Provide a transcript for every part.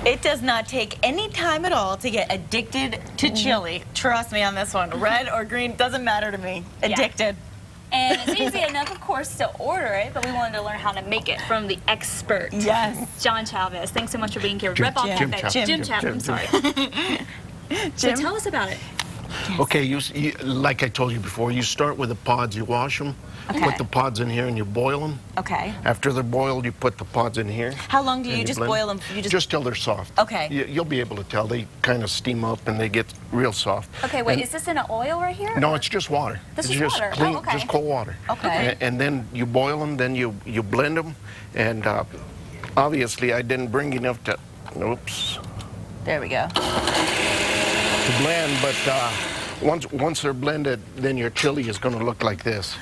It does not take any time at all to get addicted to chili. Trust me on this one. Red or green, doesn't matter to me. Addicted. And it's easy enough, of course, to order it, but we wanted to learn how to make it from the expert. Yes. John Chavez, thanks so much for being here. Jim Chavez, I'm sorry. So tell us about it. Yes. Okay, like I told you before, you start with the pods, you wash them, put the pods in here and you boil them. Okay. After they're boiled, you put the pods in here. How long do you just boil them? Just till they're soft. Okay. You'll be able to tell. They kind of steam up and they get real soft. Okay, wait, is this in an oil right here? No, it's just water. This is just water? clean, Oh, okay. just cold water. Okay. And then you boil them, then you blend them, and obviously I didn't bring enough to, oops. There we go. To blend, but once they're blended, then your chili is going to look like this.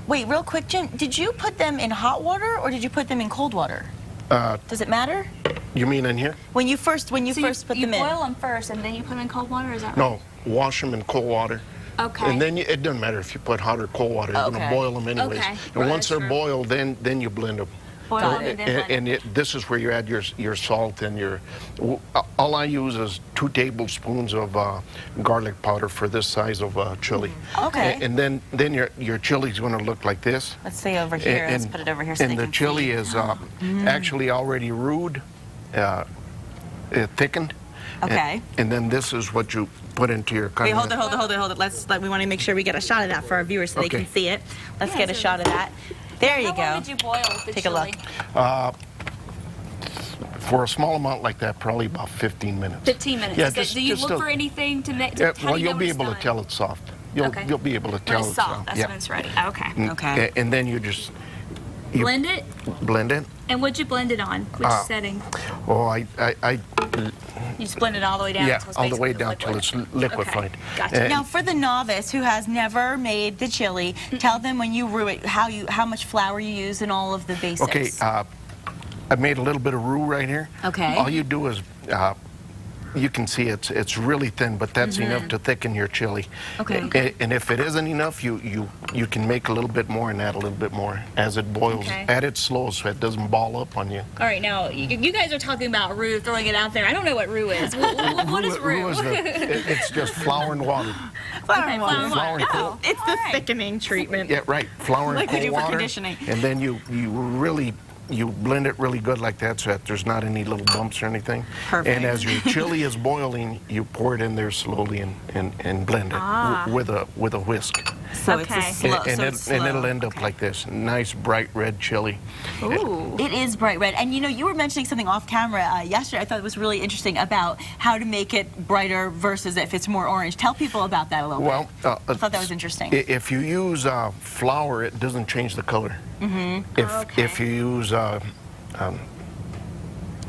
Wait, real quick, Jim, did you put them in hot water or did you put them in cold water? Does it matter? You mean in here? When you first put them in. You boil them first and then you put them in cold water, is that right? No, wash them in cold water. Okay. And then it doesn't matter if you put hot or cold water. You're going to boil them anyways. Okay. And once they're boiled, then you blend them. Boil them and then blend them. This is where you add your salt and your. All I use is 2 tablespoons of garlic powder for this size of chili. Okay. And then your chili's going to look like this. Let's see over here. Let's put it over here so they and the can chili see. is actually already roux, thickened. Okay. And then this is what you put into your carne. Wait, hold it. We want to make sure we get a shot of that for our viewers so they can see it. Let's get a shot of that. There you go. How long did you boil the Take chili? a look. For a small amount like that, probably about 15 minutes. 15 minutes. Yeah, do you look for anything to make? Well, you'll be able to tell it's soft. You'll be able to tell when it's soft. That's when it's ready. Okay. Okay. And then you just blend it. Blend it. And what'd you blend it on? Which setting? Oh, You just blend it all the way down. Yeah, until it's all the way basically down till it's liquefied. Okay. Gotcha. Now, for the novice who has never made the chili, tell them when you roux it, how much flour you use and all of the basics. Okay, I made a little bit of roux right here. Okay. All you do is, you can see it's really thin, but that's enough to thicken your chili. Okay. And if it isn't enough, you can make a little bit more and add a little bit more as it boils. Okay. Add it slow so it doesn't ball up on you. All right, now you guys are talking about roux, throwing it out there. I don't know what roux is. What is roux? It's just flour and water. Flour and water. Flour and cold. It's the thickening treatment. Yeah, right. Flour and Like we cold do for water. conditioning. And then you blend it really good like that so that there's not any little bumps or anything. Perfect. And as your chili is boiling, you pour it in there slowly and blend it with a whisk. So it's a slow. And it'll end up like this. Nice bright red chili. Ooh. It is bright red. And you know, you were mentioning something off camera yesterday I thought it was really interesting about how to make it brighter versus if it's more orange. Tell people about that a little bit. I thought that was interesting. If you use flour, it doesn't change the color. If you use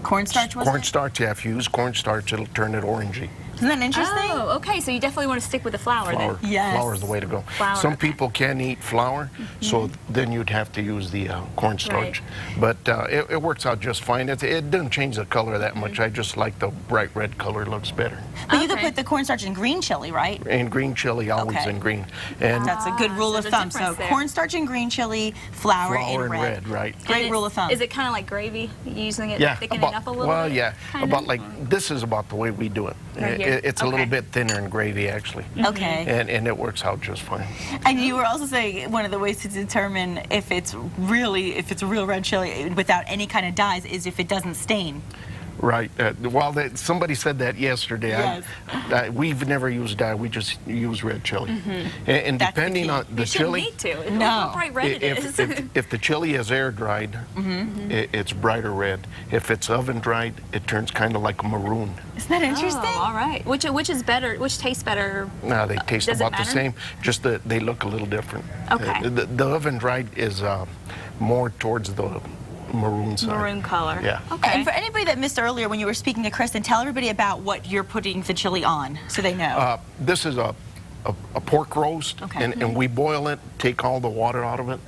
cornstarch, cornstarch, yeah, if you use cornstarch, it'll turn it orangey. Isn't that interesting? Oh, okay. So you definitely want to stick with the flour then. Yes. Flour is the way to go. Flour, Some people can't eat flour, so then you'd have to use the cornstarch. But it works out just fine. It doesn't change the color that much. I just like the bright red color. Looks better. But you could put the cornstarch in green chili, right? And green chili, always in green. And that's a good rule of thumb. So cornstarch in green chili, flour in red. Right. Great rule of thumb. Is it kind of like gravy? Using it to thicken it up a little bit? Well, yeah. Kinda? This is about the way we do it. Right here. It's a little bit thinner in gravy, actually. Okay. And it works out just fine. And you were also saying one of the ways to determine if it's real red chili without any kind of dyes is if it doesn't stain. Right. Well, somebody said that yesterday. Yes. We've never used dye. We just use red chili. And depending on the chili, you shouldn't need to. No. How bright red it is. If the chili is air dried, it's brighter red. If it's oven dried, it turns kind of like a maroon. Isn't that interesting? Oh, all right. Which is better? Which tastes better? No, they taste Does it about the matter? same. Just that they look a little different. Okay. The oven dried is more towards the maroon side. Maroon color. Yeah. Okay. And for anybody that missed earlier when you were speaking to Kristen, tell everybody about what you're putting the chili on so they know. This is a pork roast, and we boil it, take all the water out of it,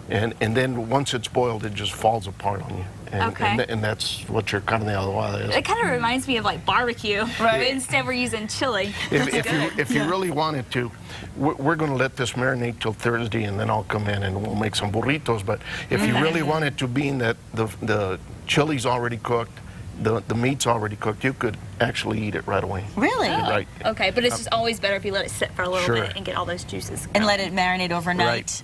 and then once it's boiled, it just falls apart on you. And that's what your carne adovada is. It kind of reminds me of like barbecue, but instead we're using chili. If you really wanted to, we're going to let this marinate till Thursday, and then I'll come in and we'll make some burritos. But if you really wanted to, being that the chili's already cooked, the meat's already cooked. You could actually eat it right away. Really? Right. Okay, but it's just always better if you let it sit for a little Sure. bit and get all those juices. And let it marinate overnight.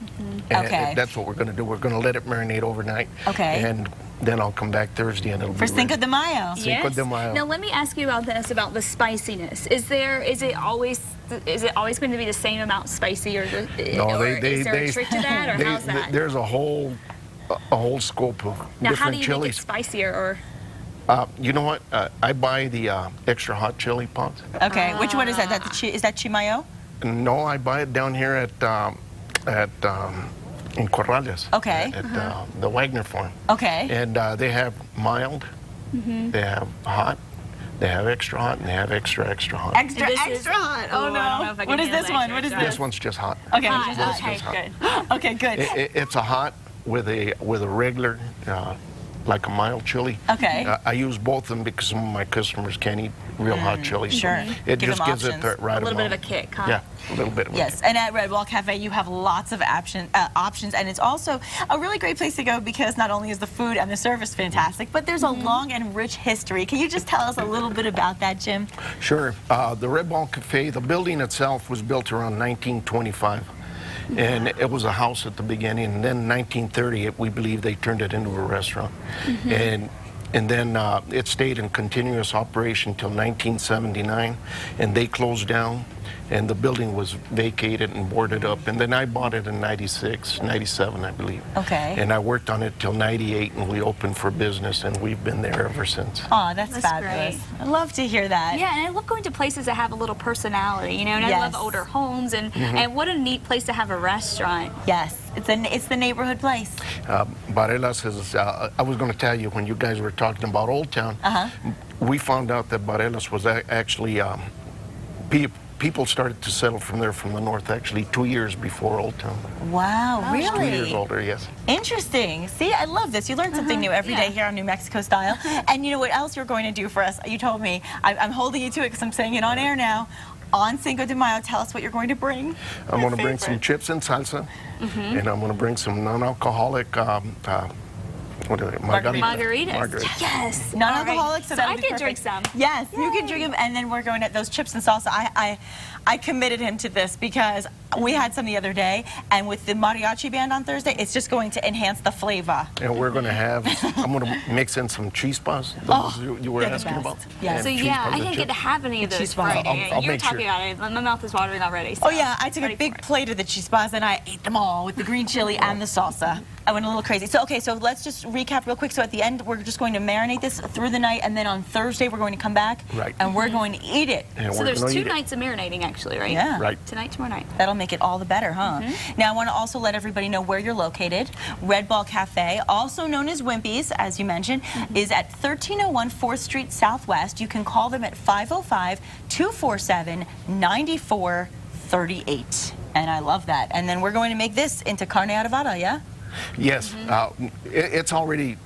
Right. Okay. And that's what we're going to do. We're going to let it marinate overnight. Okay. And then I'll come back Thursday and it'll be For Cinco ready. de Mayo. Cinco de Mayo. Now let me ask you about this, about the spiciness. Is it always going to be the same amount spicy, or is there a trick to that, or how's that? There's a whole scope of Now, different how do you chilies. make it spicier, or? You know what? I buy the extra hot chili pots. Okay, which one is that? Is that chimayo? No, I buy it down here in Corrales. Okay. At the Wagner farm. Okay. And they have mild, they have hot, they have extra hot, and they have extra hot. Extra hot. Oh, I don't know no. if I can What is handle this one? extra What is extra. This one's just hot. Okay. Hot. This is Okay, hot. good. Okay, good. It's a hot with a regular, like a mild chili. Okay. I use both of them because some of my customers can't eat real hot chili. So Sure. it Give just them gives it options. the right A little bit of a amount. kick, huh? Yeah, a little bit of Yes, and at Red Wall Cafe you have lots of options, and it's also a really great place to go because not only is the food and the service fantastic, but there's a long and rich history. Can you just tell us a little bit about that, Jim? Sure. The Red Ball Cafe, the building itself was built around 1925. And it was a house at the beginning, and then in 1930, we believe they turned it into a restaurant. And then it stayed in continuous operation until 1979, and they closed down, and the building was vacated and boarded up. And then I bought it in 96, 97, I believe. Okay. And I worked on it till 98, and we opened for business, and we've been there ever since. Oh, that's That's fabulous. great. I love to hear that. Yeah, and I love going to places that have a little personality, you know, and I love Yes. older homes, and what a neat place to have a restaurant. Yes, it's the neighborhood place. Barelas is, I was going to tell you, when you guys were talking about Old Town, we found out that Barelas was actually, people started to settle from there from the north actually 2 years before Old Town. Wow, It's 2 years really? older, yes. Interesting. See, I love this. You learn something new every day yeah. here on New Mexico Style. And you know what else you're going to do for us? You told me. I'm holding you to it because I'm saying it on air now. On Cinco de Mayo, tell us what you're going to bring. I'm going to bring some chips and salsa, and I'm going to bring some non-alcoholic what are they? Margaritas. Yes. Non-alcoholic, All so right. that'll I be can perfect. drink some. Yes, you can drink them, and then we're going to those chips and salsa. I committed him to this because we had some the other day, and with the mariachi band on Thursday, it's just going to enhance the flavor. And we're going to have, I'm going to mix in some chispas, those you were they're the asking best. about. Yes. And So yeah, chispas I and didn't get chips. to have any of those Chispas. Friday. I'll You were make talking sure. about it. My mouth is watering already. So Oh yeah, I took a ready big for it. plate of the chispas and I ate them all with the green chili and the salsa. I went a little crazy. So okay, so let's just recap real quick. So at the end, we're just going to marinate this through the night, and then on Thursday we're going to come back, Right. and we're going to eat it. And So we're there's gonna 2 eat it. nights of marinating, actually, right? Yeah. Right. Tonight, tomorrow night. That'll make it all the better, huh? Now, I want to also let everybody know where you're located. Red Ball Cafe, also known as Wimpy's, as you mentioned, is at 1301 4th Street Southwest. You can call them at 505-247-9438. And I love that. And then we're going to make this into Carne Adovada, yeah? Yes, it's already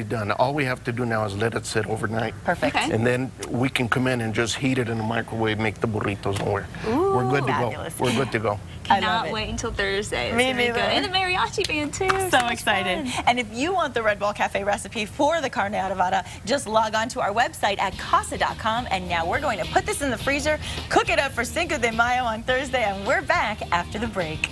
done. All we have to do now is let it sit overnight. Perfect. Okay. And then we can come in and just heat it in the microwave, make the burritos, and we're good to fabulous. go. We're good to go. I love Cannot it. wait until Thursday. It's Me gonna be neither. good. And the mariachi band, too. So much excited. fun. And if you want the Red Ball Cafe recipe for the Carne Adovada, just log on to our website at casa.com. And now we're going to put this in the freezer, cook it up for Cinco de Mayo on Thursday, and we're back after the break.